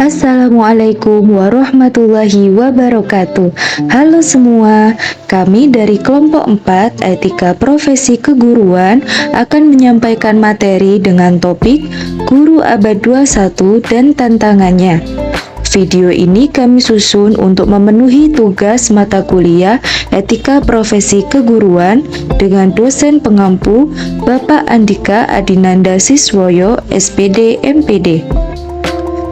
Assalamualaikum warahmatullahi wabarakatuh. Halo semua, kami dari kelompok 4 Etika Profesi Keguruan akan menyampaikan materi dengan topik Guru Abad 21 dan Tantangannya. Video ini kami susun untuk memenuhi tugas mata kuliah Etika Profesi Keguruan dengan dosen pengampu Bapak Andika Adinanda Siswoyo, SPD MPD.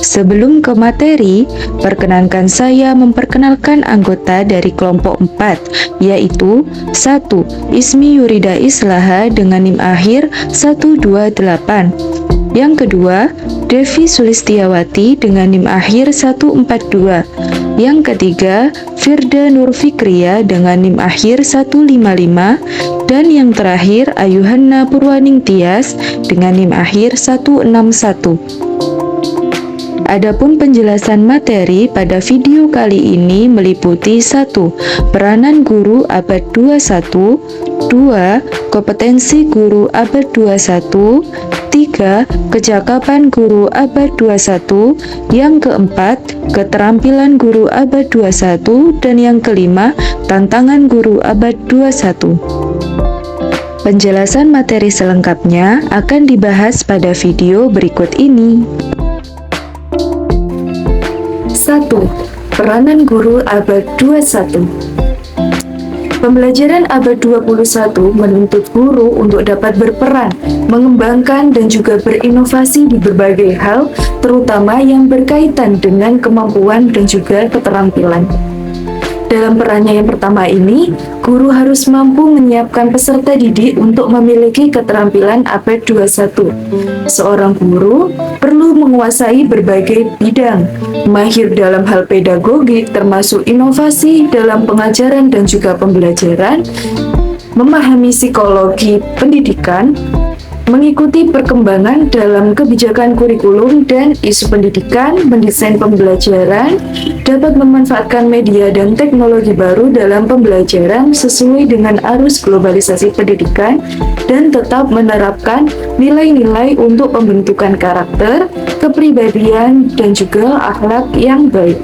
Sebelum ke materi, perkenankan saya memperkenalkan anggota dari kelompok 4, yaitu 1. Ismi Yurida Islaha dengan NIM akhir 128. Yang kedua, Devi Sulistiawati dengan NIM akhir 142. Yang ketiga, Firda Nur Fikria dengan NIM akhir 155. Dan yang terakhir, Ayuhanna Purwaning Tias dengan NIM akhir 161. Adapun penjelasan materi pada video kali ini meliputi 1. Peranan guru abad 21, 2. Kompetensi guru abad 21, 3. Kecakapan guru abad 21, yang keempat, keterampilan guru abad 21, dan yang kelima, tantangan guru abad 21. Penjelasan materi selengkapnya akan dibahas pada video berikut ini. 1. Peranan guru abad 21. Pembelajaran abad 21 menuntut guru untuk dapat berperan, mengembangkan dan juga berinovasi di berbagai hal, terutama yang berkaitan dengan kemampuan dan juga keterampilan. Dalam perannya yang pertama ini, guru harus mampu menyiapkan peserta didik untuk memiliki keterampilan abad 21. Seorang guru perlu menguasai berbagai bidang, mahir dalam hal pedagogik termasuk inovasi dalam pengajaran dan juga pembelajaran, memahami psikologi pendidikan, mengikuti perkembangan dalam kebijakan kurikulum dan isu pendidikan, mendesain pembelajaran, dapat memanfaatkan media dan teknologi baru dalam pembelajaran sesuai dengan arus globalisasi pendidikan, dan tetap menerapkan nilai-nilai untuk pembentukan karakter, kepribadian, dan juga akhlak yang baik.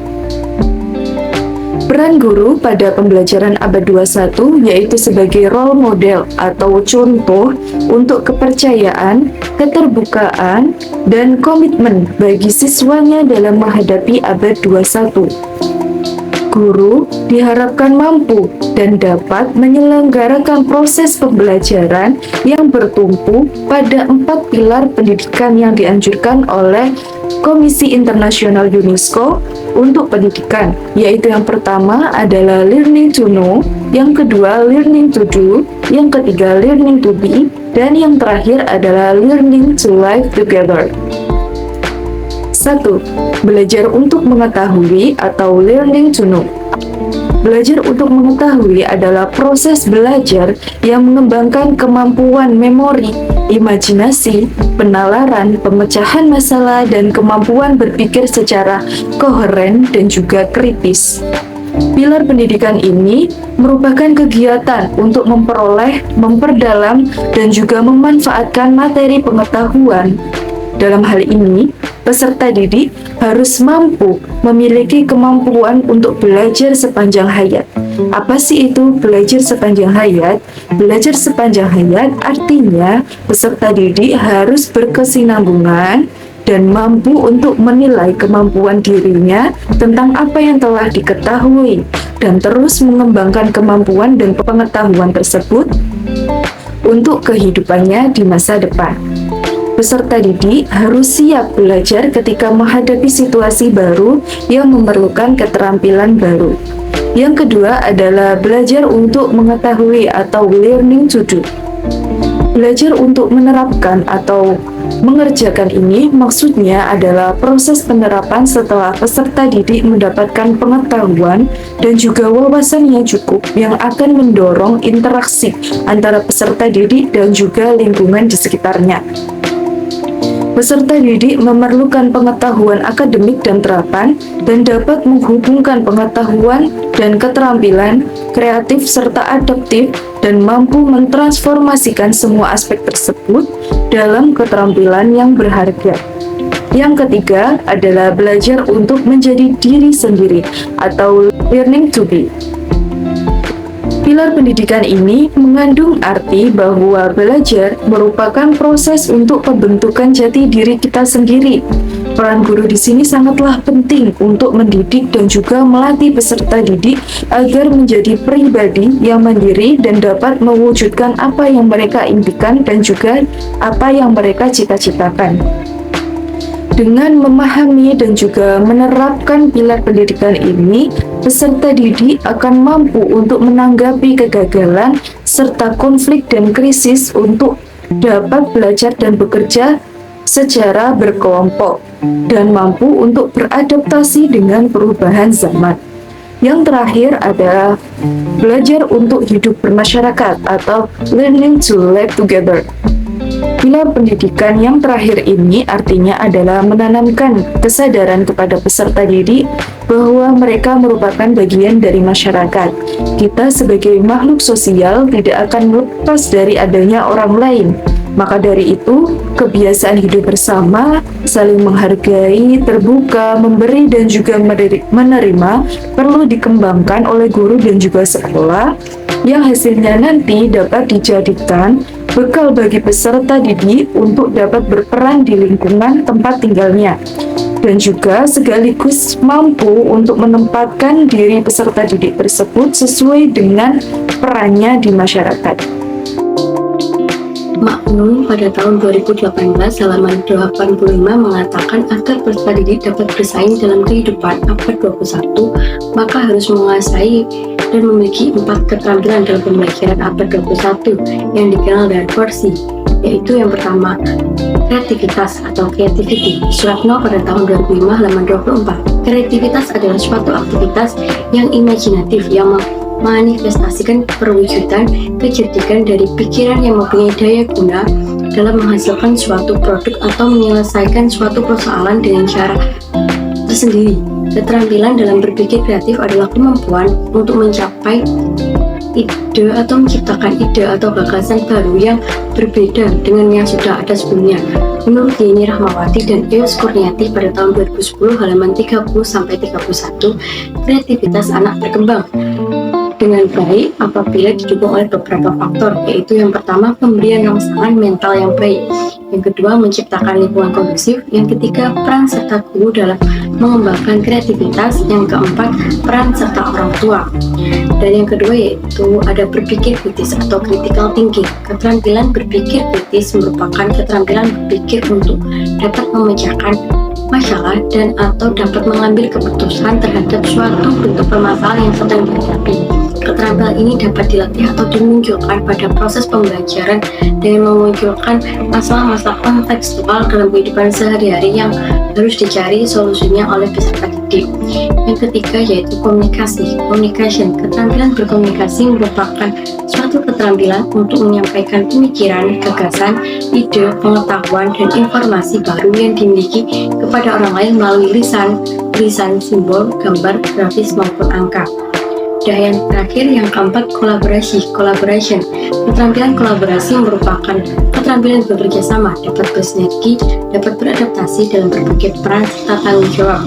Peran guru pada pembelajaran abad 21 yaitu sebagai role model atau contoh untuk kepercayaan, keterbukaan, dan komitmen bagi siswanya dalam menghadapi abad 21. Guru diharapkan mampu dan dapat menyelenggarakan proses pembelajaran yang bertumpu pada 4 pilar pendidikan yang dianjurkan oleh Komisi Internasional UNESCO untuk pendidikan, yaitu yang pertama adalah learning to know, yang kedua learning to do, yang ketiga learning to be, dan yang terakhir adalah learning to live together. 1. Belajar untuk mengetahui atau learning to know. Belajar untuk mengetahui adalah proses belajar yang mengembangkan kemampuan memori, imajinasi, penalaran, pemecahan masalah, dan kemampuan berpikir secara koheren dan juga kritis. Pilar pendidikan ini merupakan kegiatan untuk memperoleh, memperdalam, dan juga memanfaatkan materi pengetahuan. Dalam hal ini, peserta didik harus mampu memiliki kemampuan untuk belajar sepanjang hayat. Apa sih itu belajar sepanjang hayat? Belajar sepanjang hayat artinya peserta didik harus berkesinambungan dan mampu untuk menilai kemampuan dirinya tentang apa yang telah diketahui dan terus mengembangkan kemampuan dan pengetahuan tersebut untuk kehidupannya di masa depan. Peserta didik harus siap belajar ketika menghadapi situasi baru yang memerlukan keterampilan baru. Yang kedua adalah belajar untuk mengetahui atau learning to do. Belajar untuk menerapkan atau mengerjakan ini maksudnya adalah proses penerapan setelah peserta didik mendapatkan pengetahuan dan juga wawasan yang cukup yang akan mendorong interaksi antara peserta didik dan juga lingkungan di sekitarnya. Peserta didik memerlukan pengetahuan akademik dan terapan dan dapat menghubungkan pengetahuan dan keterampilan kreatif serta adaptif dan mampu mentransformasikan semua aspek tersebut dalam keterampilan yang berharga. Yang ketiga adalah belajar untuk menjadi diri sendiri atau learning to be. Pilar pendidikan ini mengandung arti bahwa belajar merupakan proses untuk pembentukan jati diri kita sendiri. Peran guru di sini sangatlah penting untuk mendidik dan juga melatih peserta didik agar menjadi pribadi yang mandiri dan dapat mewujudkan apa yang mereka impikan dan juga apa yang mereka cita-citakan. Dengan memahami dan juga menerapkan pilar pendidikan ini, peserta didik akan mampu untuk menanggapi kegagalan serta konflik dan krisis untuk dapat belajar dan bekerja secara berkelompok dan mampu untuk beradaptasi dengan perubahan zaman. Yang terakhir adalah belajar untuk hidup bermasyarakat atau learning to live together. Pilar pendidikan yang terakhir ini artinya adalah menanamkan kesadaran kepada peserta didik bahwa mereka merupakan bagian dari masyarakat. Kita sebagai makhluk sosial tidak akan lepas dari adanya orang lain. Maka dari itu, kebiasaan hidup bersama, saling menghargai, terbuka, memberi dan juga menerima perlu dikembangkan oleh guru dan juga sekolah yang hasilnya nanti dapat dijadikan bekal bagi peserta didik untuk dapat berperan di lingkungan tempat tinggalnya dan juga sekaligus mampu untuk menempatkan diri peserta didik tersebut sesuai dengan perannya di masyarakat. Maknum pada tahun 2018 halaman 85 mengatakan agar peserta didik dapat bersaing dalam kehidupan abad 21, maka harus menguasai dan memiliki 4 keterampilan dalam pembelajaran abad 21 yang dikenal dengan 4C, yaitu yang pertama, kreativitas atau creativity. Suratno pada tahun 2005 halaman 24. Kreativitas adalah suatu aktivitas yang imajinatif yang manifestasikan perwujudan kecerdikan dari pikiran yang mempunyai daya guna dalam menghasilkan suatu produk atau menyelesaikan suatu persoalan dengan cara tersendiri. Keterampilan dalam berpikir kreatif adalah kemampuan untuk mencapai ide atau menciptakan ide atau gagasan baru yang berbeda dengan yang sudah ada sebelumnya. Menurut Yeni Rahmawati dan Eus Kurniati pada tahun 2010 halaman 30-31, kreativitas anak berkembang dengan baik apabila didukung oleh beberapa faktor, yaitu yang pertama pemberian rangsangan mental yang baik, yang kedua menciptakan lingkungan kondusif, yang ketiga peran serta guru dalam mengembangkan kreativitas, yang keempat peran serta orang tua, dan yang kedua yaitu ada berpikir kritis atau critical thinking. Keterampilan berpikir kritis merupakan keterampilan berpikir untuk dapat memecahkan masalah dan atau dapat mengambil keputusan terhadap suatu bentuk permasalahan yang sedang dihadapi. Keterampilan ini dapat dilatih atau dimunculkan pada proses pembelajaran dengan memunculkan masalah-masalah kontekstual dalam kehidupan sehari-hari yang harus dicari solusinya oleh peserta didik. Yang ketiga yaitu komunikasi, communication. Keterampilan berkomunikasi merupakan suatu keterampilan untuk menyampaikan pemikiran, gagasan, ide, pengetahuan, dan informasi baru yang dimiliki kepada orang lain melalui lisan, tulisan, simbol, gambar, grafis, maupun angka. Dan yang terakhir, yang keempat, kolaborasi, collaboration. Keterampilan kolaborasi merupakan keterampilan bekerja sama, dapat bersinergi, dapat beradaptasi dalam berbagai peran serta tanggung jawab,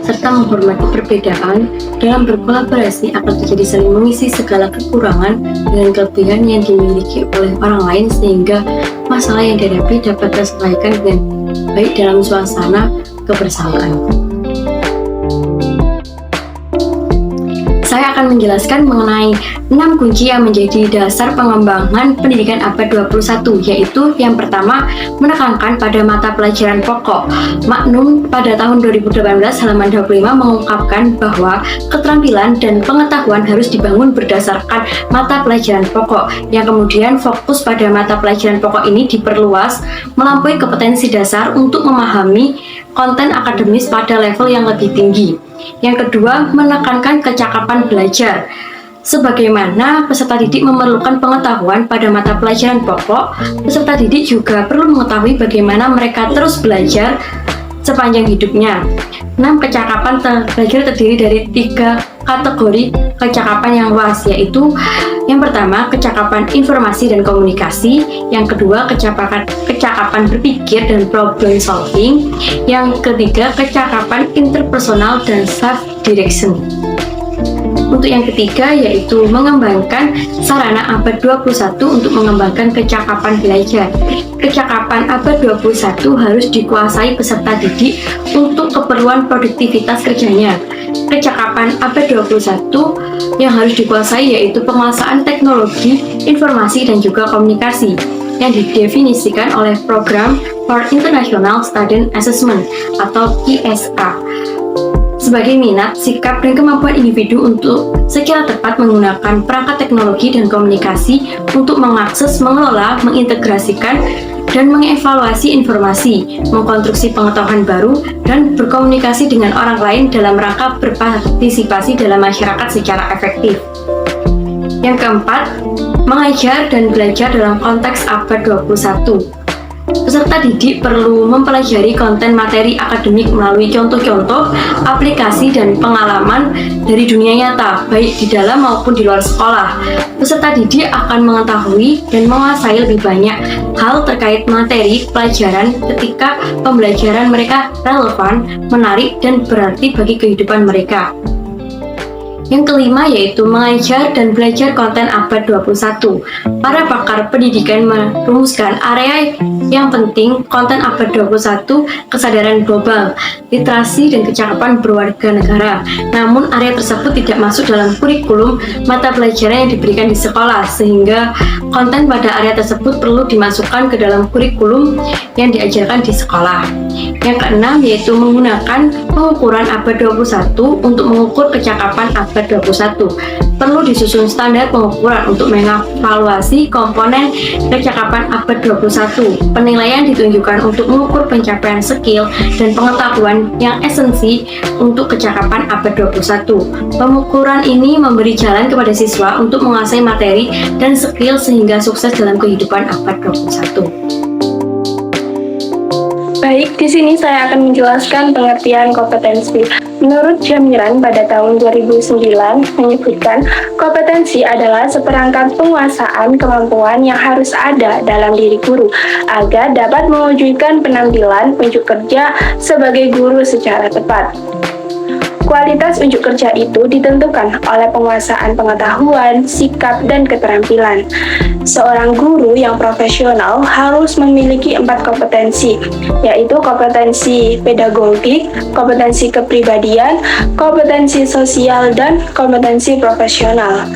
serta menghormati perbedaan. Dalam berkolaborasi akan terjadi saling mengisi segala kekurangan dengan kelebihan yang dimiliki oleh orang lain sehingga masalah yang dihadapi dapat terselesaikan dengan baik dalam suasana kebersamaan. Saya akan menjelaskan mengenai 6 kunci yang menjadi dasar pengembangan pendidikan abad 21, yaitu yang pertama, menekankan pada mata pelajaran pokok. Maknum pada tahun 2018 halaman 25 mengungkapkan bahwa keterampilan dan pengetahuan harus dibangun berdasarkan mata pelajaran pokok, yang kemudian fokus pada mata pelajaran pokok ini diperluas melampaui kompetensi dasar untuk memahami konten akademis pada level yang lebih tinggi. Yang kedua, menekankan kecakapan belajar. Sebagaimana peserta didik memerlukan pengetahuan pada mata pelajaran pokok, peserta didik juga perlu mengetahui bagaimana mereka terus belajar sepanjang hidupnya. 6. Kecakapan belajar terdiri dari 3 kategori kecakapan yang luas, yaitu Yang pertama, kecakapan informasi dan komunikasi. Yang kedua, kecakapan berpikir dan problem solving. Yang ketiga, kecakapan interpersonal dan self direction. Untuk yang ketiga yaitu mengembangkan sarana abad 21 untuk mengembangkan kecakapan belajar. Kecakapan abad 21 harus dikuasai peserta didik untuk keperluan produktivitas kerjanya. Kecakapan abad 21 yang harus dikuasai yaitu penguasaan teknologi, informasi, dan juga komunikasi yang didefinisikan oleh Program for International Student Assessment atau PSA sebagai minat, sikap, dan kemampuan individu untuk secara tepat menggunakan perangkat teknologi dan komunikasi untuk mengakses, mengelola, mengintegrasikan, dan mengevaluasi informasi, mengkonstruksi pengetahuan baru, dan berkomunikasi dengan orang lain dalam rangka berpartisipasi dalam masyarakat secara efektif. Yang keempat, mengajar dan belajar dalam konteks abad 21. Peserta didik perlu mempelajari konten materi akademik melalui contoh-contoh, aplikasi, dan pengalaman dari dunia nyata, baik di dalam maupun di luar sekolah. Peserta didik akan mengetahui dan menguasai lebih banyak hal terkait materi pelajaran ketika pembelajaran mereka relevan, menarik, dan berarti bagi kehidupan mereka. Yang kelima yaitu mengajar dan belajar konten abad 21. Para pakar pendidikan merumuskan area yang penting konten abad 21, kesadaran global, literasi, dan kecakapan berwarga negara. Namun area tersebut tidak masuk dalam kurikulum mata pelajaran yang diberikan di sekolah, sehingga konten pada area tersebut perlu dimasukkan ke dalam kurikulum yang diajarkan di sekolah. Yang keenam yaitu menggunakan pengukuran abad 21 untuk mengukur kecakapan abad 21. Perlu disusun standar pengukuran untuk mengevaluasi komponen kecakapan abad 21. Penilaian ditunjukkan untuk mengukur pencapaian skill dan pengetahuan yang esensi untuk kecakapan abad 21. Pengukuran ini memberi jalan kepada siswa untuk menguasai materi dan skill sehingga sukses dalam kehidupan abad 21. Baik, di sini saya akan menjelaskan pengertian kompetensi. Menurut Jamiran pada tahun 2009 menyebutkan kompetensi adalah seperangkat penguasaan kemampuan yang harus ada dalam diri guru agar dapat mewujudkan penampilan unjuk kerja sebagai guru secara tepat. Kualitas unjuk kerja itu ditentukan oleh penguasaan pengetahuan, sikap, dan keterampilan. Seorang guru yang profesional harus memiliki 4 kompetensi, yaitu kompetensi pedagogik, kompetensi kepribadian, kompetensi sosial, dan kompetensi profesional.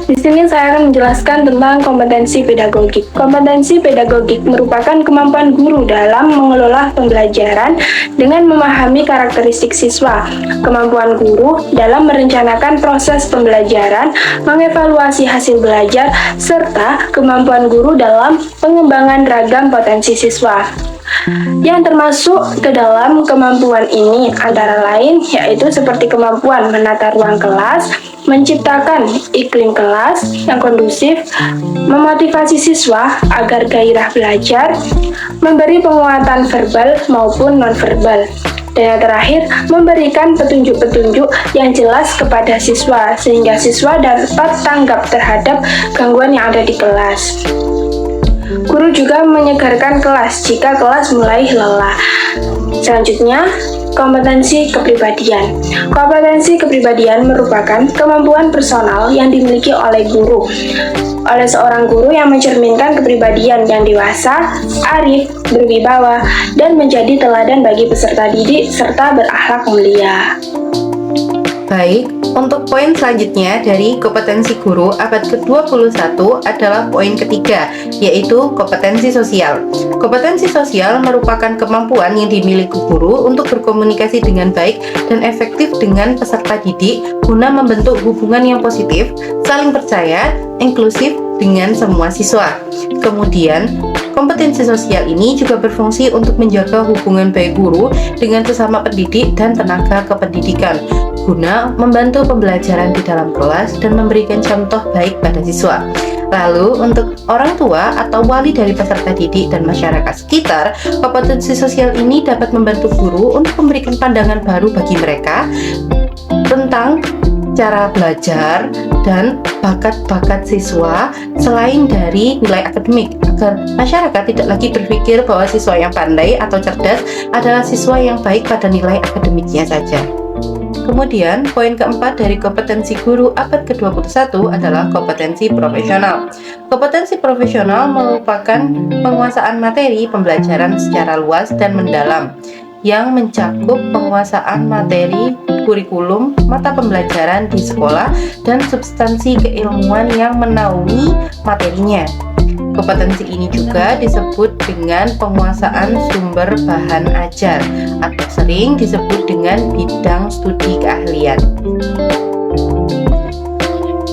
Di sini saya akan menjelaskan tentang kompetensi pedagogik. Kompetensi pedagogik merupakan kemampuan guru dalam mengelola pembelajaran dengan memahami karakteristik siswa, kemampuan guru dalam merencanakan proses pembelajaran, mengevaluasi hasil belajar, serta kemampuan guru dalam pengembangan ragam potensi siswa. Yang termasuk ke dalam kemampuan ini antara lain yaitu seperti kemampuan menata ruang kelas, menciptakan iklim kelas yang kondusif, memotivasi siswa agar gairah belajar, memberi penguatan verbal maupun nonverbal, dan yang terakhir, memberikan petunjuk-petunjuk yang jelas kepada siswa sehingga siswa dapat tanggap terhadap gangguan yang ada di kelas. Guru juga menyegarkan kelas jika kelas mulai lelah. Selanjutnya, kompetensi kepribadian. Kompetensi kepribadian merupakan kemampuan personal yang dimiliki oleh guru. Oleh seorang guru yang mencerminkan kepribadian yang dewasa, arif, berwibawa, dan menjadi teladan bagi peserta didik serta berakhlak mulia. Baik, untuk poin selanjutnya dari kompetensi guru abad ke-21 adalah poin ketiga, yaitu kompetensi sosial. Kompetensi sosial merupakan kemampuan yang dimiliki guru untuk berkomunikasi dengan baik dan efektif dengan peserta didik guna membentuk hubungan yang positif, saling percaya, inklusif dengan semua siswa. Kemudian, kompetensi sosial ini juga berfungsi untuk menjaga hubungan baik guru dengan sesama pendidik dan tenaga kependidikan, guna membantu pembelajaran di dalam kelas dan memberikan contoh baik pada siswa. Lalu, untuk orang tua atau wali dari peserta didik dan masyarakat sekitar, kompetensi sosial ini dapat membantu guru untuk memberikan pandangan baru bagi mereka tentang cara belajar dan bakat-bakat siswa selain dari nilai akademik, agar masyarakat tidak lagi berpikir bahwa siswa yang pandai atau cerdas adalah siswa yang baik pada nilai akademiknya saja. Kemudian, poin keempat dari kompetensi guru abad ke-21 adalah kompetensi profesional. Kompetensi profesional merupakan penguasaan materi pembelajaran secara luas dan mendalam, yang mencakup penguasaan materi, kurikulum, mata pembelajaran di sekolah, dan substansi keilmuan yang menaungi materinya. Kompetensi ini juga disebut dengan penguasaan sumber bahan ajar atau sering disebut dengan bidang studi keahlian.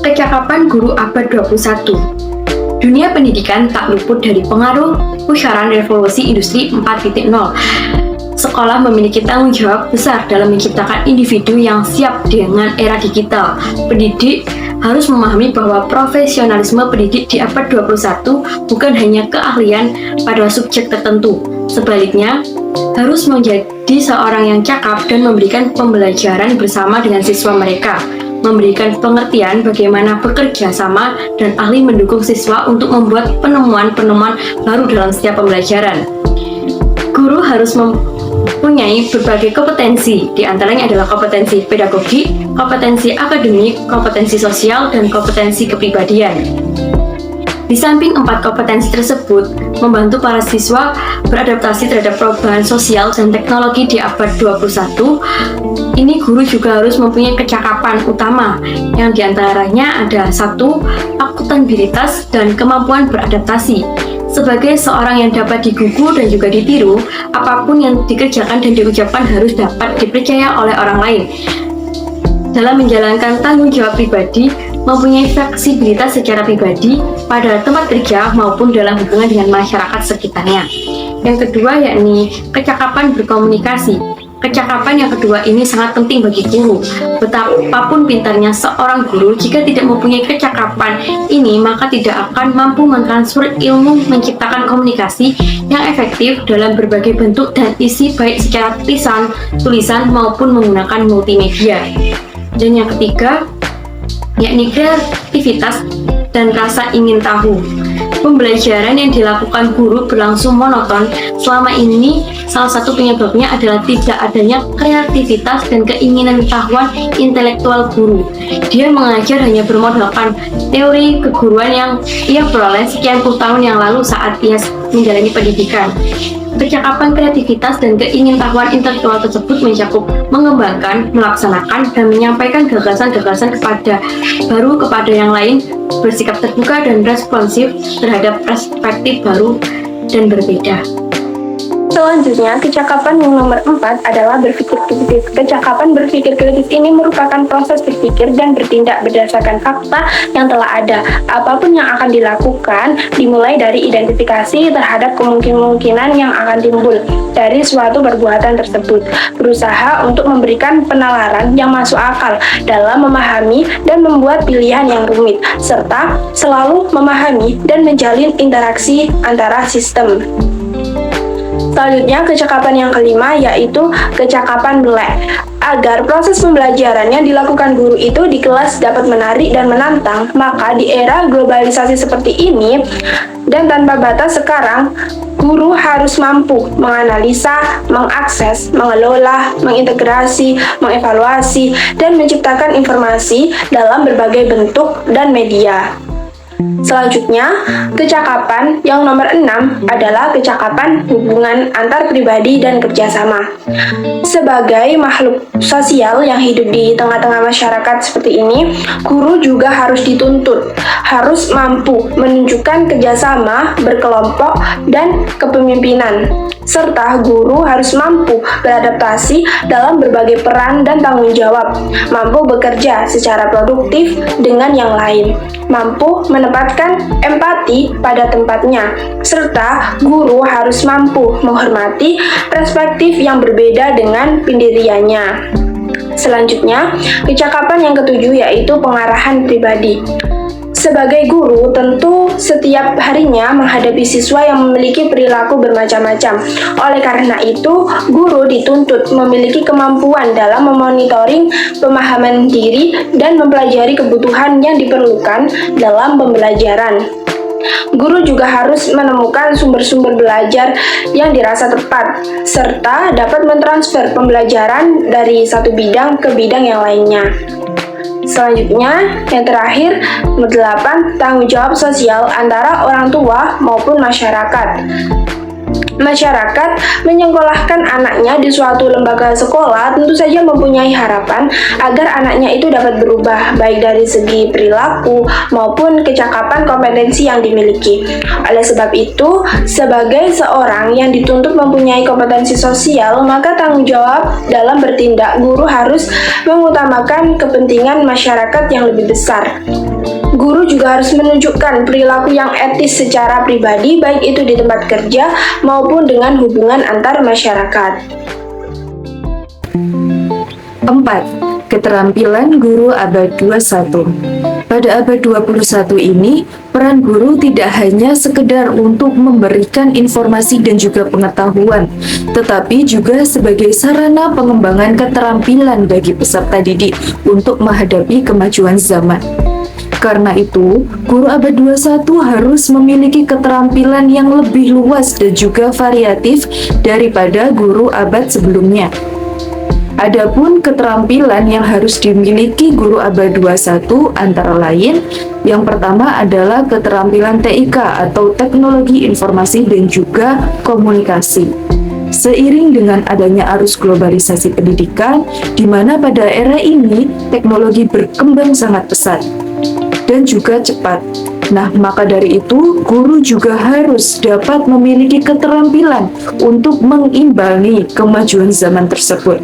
Kecakapan guru abad 21. Dunia pendidikan tak luput dari pengaruh pusaran revolusi industri 4.0. Sekolah memiliki tanggung jawab besar dalam menciptakan individu yang siap dengan era digital. Pendidik harus memahami bahwa profesionalisme pendidik di abad 21 bukan hanya keahlian pada subjek tertentu. Sebaliknya, harus menjadi seorang yang cakap dan memberikan pembelajaran bersama dengan siswa mereka, memberikan pengertian bagaimana bekerja sama dan ahli mendukung siswa untuk membuat penemuan-penemuan baru dalam setiap pembelajaran. Guru harus mempunyai berbagai kompetensi, di antaranya adalah kompetensi pedagogi, kompetensi akademik, kompetensi sosial, dan kompetensi kepribadian. Di samping 4 kompetensi tersebut, membantu para siswa beradaptasi terhadap perubahan sosial dan teknologi di abad 21, ini guru juga harus mempunyai kecakapan utama, yang diantaranya ada 1. Akuntabilitas dan kemampuan beradaptasi. Sebagai seorang yang dapat digugu dan juga ditiru, apapun yang dikerjakan dan diucapkan harus dapat dipercaya oleh orang lain. Dalam menjalankan tanggung jawab pribadi, mempunyai fleksibilitas secara pribadi pada tempat kerja maupun dalam hubungan dengan masyarakat sekitarnya. Yang kedua yakni kecakapan berkomunikasi. Kecakapan yang kedua ini sangat penting bagi guru. Betapapun pintarnya seorang guru, jika tidak mempunyai kecakapan ini, maka tidak akan mampu mentransfer ilmu, menciptakan komunikasi yang efektif dalam berbagai bentuk dan isi, baik secara tulisan maupun menggunakan multimedia. Dan yang ketiga, yakni kreativitas dan rasa ingin tahu. Pembelajaran yang dilakukan guru berlangsung monoton selama ini, salah satu penyebabnya adalah tidak adanya kreativitas dan keinginan pengetahuan intelektual guru. Dia mengajar hanya bermodalkan teori keguruan yang ia peroleh sekian puluh tahun yang lalu saat ia menjalani pendidikan. Kecakapan kreativitas dan keingintahuan intelektual tersebut mencakup mengembangkan, melaksanakan, dan menyampaikan gagasan-gagasan kepada yang lain, bersikap terbuka dan responsif terhadap perspektif baru dan berbeda. Selanjutnya, kecakapan yang nomor 4 adalah berpikir kritis. Kecakapan berpikir kritis ini merupakan proses berpikir dan bertindak berdasarkan fakta yang telah ada. Apapun yang akan dilakukan, dimulai dari identifikasi terhadap kemungkinan yang akan timbul dari suatu perbuatan tersebut. Berusaha untuk memberikan penalaran yang masuk akal dalam memahami dan membuat pilihan yang rumit, serta selalu memahami dan menjalin interaksi antara sistem. Selanjutnya, kecakapan yang kelima yaitu kecakapan melek. Agar proses pembelajaran yang dilakukan guru itu di kelas dapat menarik dan menantang, maka di era globalisasi seperti ini dan tanpa batas sekarang, guru harus mampu menganalisa, mengakses, mengelola, mengintegrasi, mengevaluasi, dan menciptakan informasi dalam berbagai bentuk dan media. Selanjutnya, kecakapan yang nomor 6 adalah kecakapan hubungan antar pribadi dan kerjasama. Sebagai makhluk sosial yang hidup di tengah-tengah masyarakat seperti ini, guru juga harus dituntut, harus mampu menunjukkan kerjasama, berkelompok, dan kepemimpinan. Serta guru harus mampu beradaptasi dalam berbagai peran dan tanggung jawab, mampu bekerja secara produktif dengan yang lain, mampu menempatkan empati pada tempatnya, serta guru harus mampu menghormati perspektif yang berbeda dengan pendiriannya. Selanjutnya, kecakapan yang ketujuh yaitu pengarahan pribadi. Sebagai guru, tentu setiap harinya menghadapi siswa yang memiliki perilaku bermacam-macam. Oleh karena itu, guru dituntut memiliki kemampuan dalam memonitoring pemahaman diri dan mempelajari kebutuhan yang diperlukan dalam pembelajaran. Guru juga harus menemukan sumber-sumber belajar yang dirasa tepat, serta dapat mentransfer pembelajaran dari satu bidang ke bidang yang lainnya. Selanjutnya, yang terakhir, nomor 8, tanggung jawab sosial antara orang tua maupun masyarakat. Masyarakat menyekolahkan anaknya di suatu lembaga sekolah tentu saja mempunyai harapan agar anaknya itu dapat berubah, baik dari segi perilaku maupun kecakapan kompetensi yang dimiliki. Oleh sebab itu, sebagai seorang yang dituntut mempunyai kompetensi sosial, maka tanggung jawab dalam bertindak guru harus mengutamakan kepentingan masyarakat yang lebih besar. Guru juga harus menunjukkan perilaku yang etis secara pribadi, baik itu di tempat kerja maupun dengan hubungan antar masyarakat. 4. Keterampilan guru abad 21. Pada abad 21 ini, peran guru tidak hanya sekedar untuk memberikan informasi dan juga pengetahuan, tetapi juga sebagai sarana pengembangan keterampilan bagi peserta didik untuk menghadapi kemajuan zaman. Karena itu, guru abad 21 harus memiliki keterampilan yang lebih luas dan juga variatif daripada guru abad sebelumnya. Adapun keterampilan yang harus dimiliki guru abad 21 antara lain, yang pertama adalah keterampilan TIK atau Teknologi Informasi dan juga Komunikasi. Seiring dengan adanya arus globalisasi pendidikan, di mana pada era ini teknologi berkembang sangat pesat dan juga cepat. Nah, maka dari itu, guru juga harus dapat memiliki keterampilan untuk mengimbangi kemajuan zaman tersebut.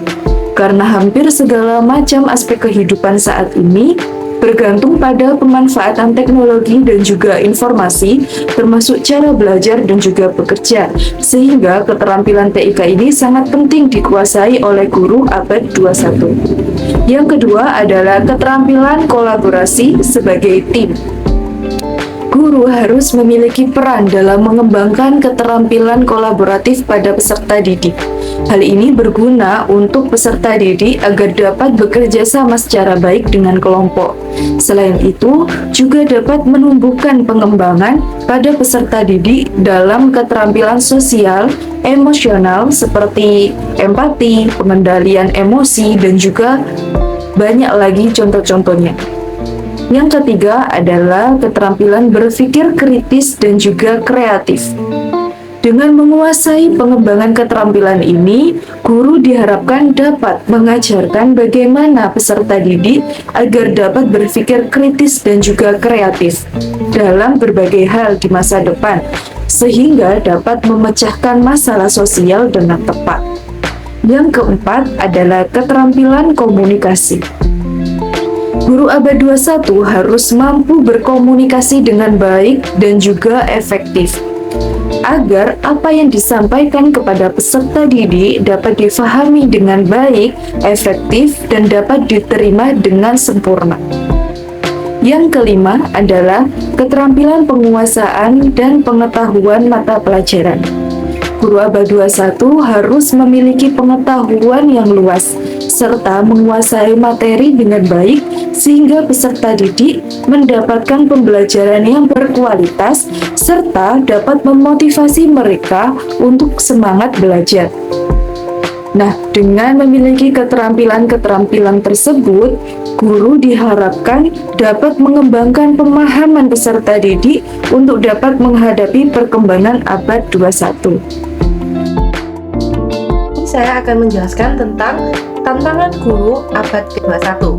Karena hampir segala macam aspek kehidupan saat ini bergantung pada pemanfaatan teknologi dan juga informasi, termasuk cara belajar dan juga bekerja, sehingga keterampilan TIK ini sangat penting dikuasai oleh guru abad 21. Yang kedua adalah keterampilan kolaborasi sebagai tim. Guru harus memiliki peran dalam mengembangkan keterampilan kolaboratif pada peserta didik. Hal ini berguna untuk peserta didik agar dapat bekerja sama secara baik dengan kelompok. Selain itu, juga dapat menumbuhkan pengembangan pada peserta didik dalam keterampilan sosial, emosional seperti empati, pengendalian emosi, dan juga banyak lagi contoh-contohnya. Yang ketiga adalah keterampilan berpikir kritis dan juga kreatif. Dengan menguasai pengembangan keterampilan ini, guru diharapkan dapat mengajarkan bagaimana peserta didik agar dapat berpikir kritis dan juga kreatif dalam berbagai hal di masa depan, sehingga dapat memecahkan masalah sosial dengan tepat. Yang keempat adalah keterampilan komunikasi. Guru abad 21 harus mampu berkomunikasi dengan baik dan juga efektif, agar apa yang disampaikan kepada peserta didik dapat difahami dengan baik, efektif, dan dapat diterima dengan sempurna. Yang kelima adalah keterampilan penguasaan dan pengetahuan mata pelajaran. Guru abad 21 harus memiliki pengetahuan yang luas, serta menguasai materi dengan baik, sehingga peserta didik mendapatkan pembelajaran yang berkualitas, serta dapat memotivasi mereka untuk semangat belajar. Nah, dengan memiliki keterampilan-keterampilan tersebut, guru diharapkan dapat mengembangkan pemahaman peserta didik untuk dapat menghadapi perkembangan abad 21. Saya akan menjelaskan tentang tantangan guru abad ke-21.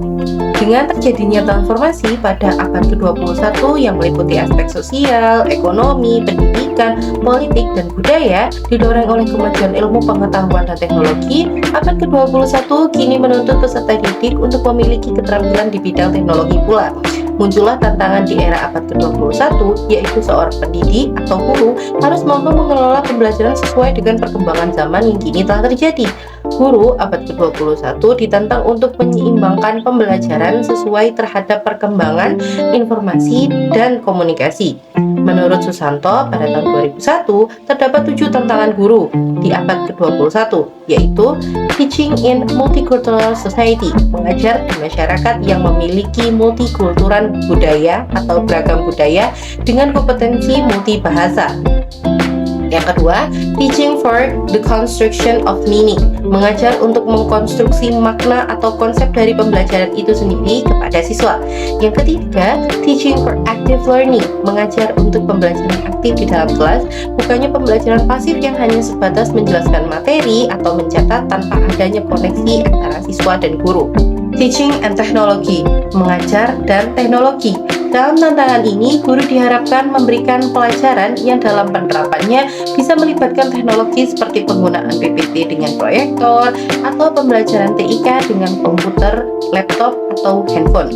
Dengan terjadinya transformasi pada abad ke-21 yang meliputi aspek sosial, ekonomi, pendidikan, politik, dan budaya, didorong oleh kemajuan ilmu pengetahuan dan teknologi, abad ke-21 kini menuntut peserta didik untuk memiliki keterampilan di bidang teknologi pula. Muncullah tantangan di era abad ke-21, yaitu seorang pendidik atau guru harus mampu mengelola pembelajaran sesuai dengan perkembangan zaman yang kini telah terjadi. Guru abad ke-21 ditantang untuk menyeimbangkan pembelajaran sesuai terhadap perkembangan informasi dan komunikasi. Menurut Susanto, pada tahun 2001, terdapat 7 tantangan guru di abad ke-21, yaitu Teaching in Multicultural Society, mengajar di masyarakat yang memiliki multikulturan budaya atau beragam budaya dengan kompetensi multibahasa. Yang kedua, Teaching for the Construction of Meaning, mengajar untuk mengkonstruksi makna atau konsep dari pembelajaran itu sendiri kepada siswa. Yang ketiga, Teaching for Active Learning, mengajar untuk pembelajaran aktif di dalam kelas, bukannya pembelajaran pasif yang hanya sebatas menjelaskan materi atau mencatat tanpa adanya koneksi antara siswa dan guru. Teaching and Technology, mengajar dan teknologi. Dalam tantangan ini, guru diharapkan memberikan pelajaran yang dalam penerapannya bisa melibatkan teknologi seperti penggunaan PPT dengan proyektor atau pembelajaran TIK dengan komputer, laptop, atau handphone.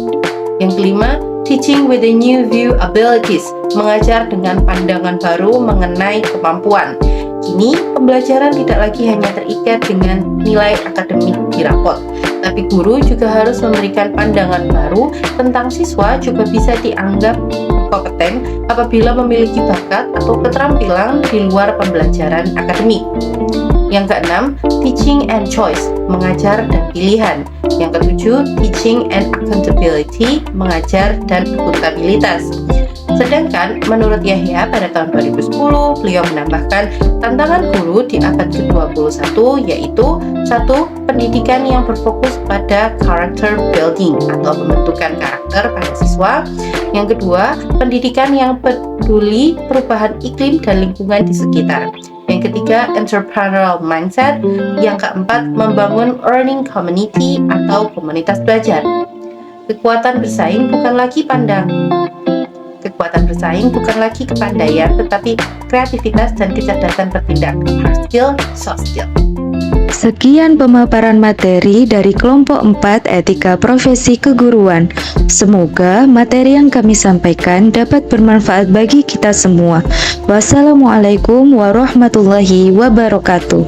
Yang kelima, Teaching with the New View Abilities, mengajar dengan pandangan baru mengenai kemampuan. Kini, pembelajaran tidak lagi hanya terikat dengan nilai akademik di rapot, tapi guru juga harus memberikan pandangan baru tentang siswa juga bisa dianggap kompeten apabila memiliki bakat atau keterampilan di luar pembelajaran akademik. Yang keenam, Teaching and Choice, mengajar dan pilihan. Yang ketujuh, Teaching and Accountability, mengajar dan akuntabilitas. Sedangkan menurut Yahya pada tahun 2010, beliau menambahkan tantangan guru di abad ke-21 yaitu 1. Pendidikan yang berfokus pada character building atau pembentukan karakter pada siswa. Yang kedua, pendidikan yang peduli perubahan iklim dan lingkungan di sekitar. Yang ketiga, entrepreneurial mindset. Yang keempat, membangun learning community atau komunitas belajar. Kekuatan bersaing bukan lagi kepandaian, tetapi kreativitas dan kecerdasan bertindak. Hard skill, soft skill. Sekian pemaparan materi dari kelompok 4 etika profesi keguruan. Semoga materi yang kami sampaikan dapat bermanfaat bagi kita semua. Wassalamualaikum warahmatullahi wabarakatuh.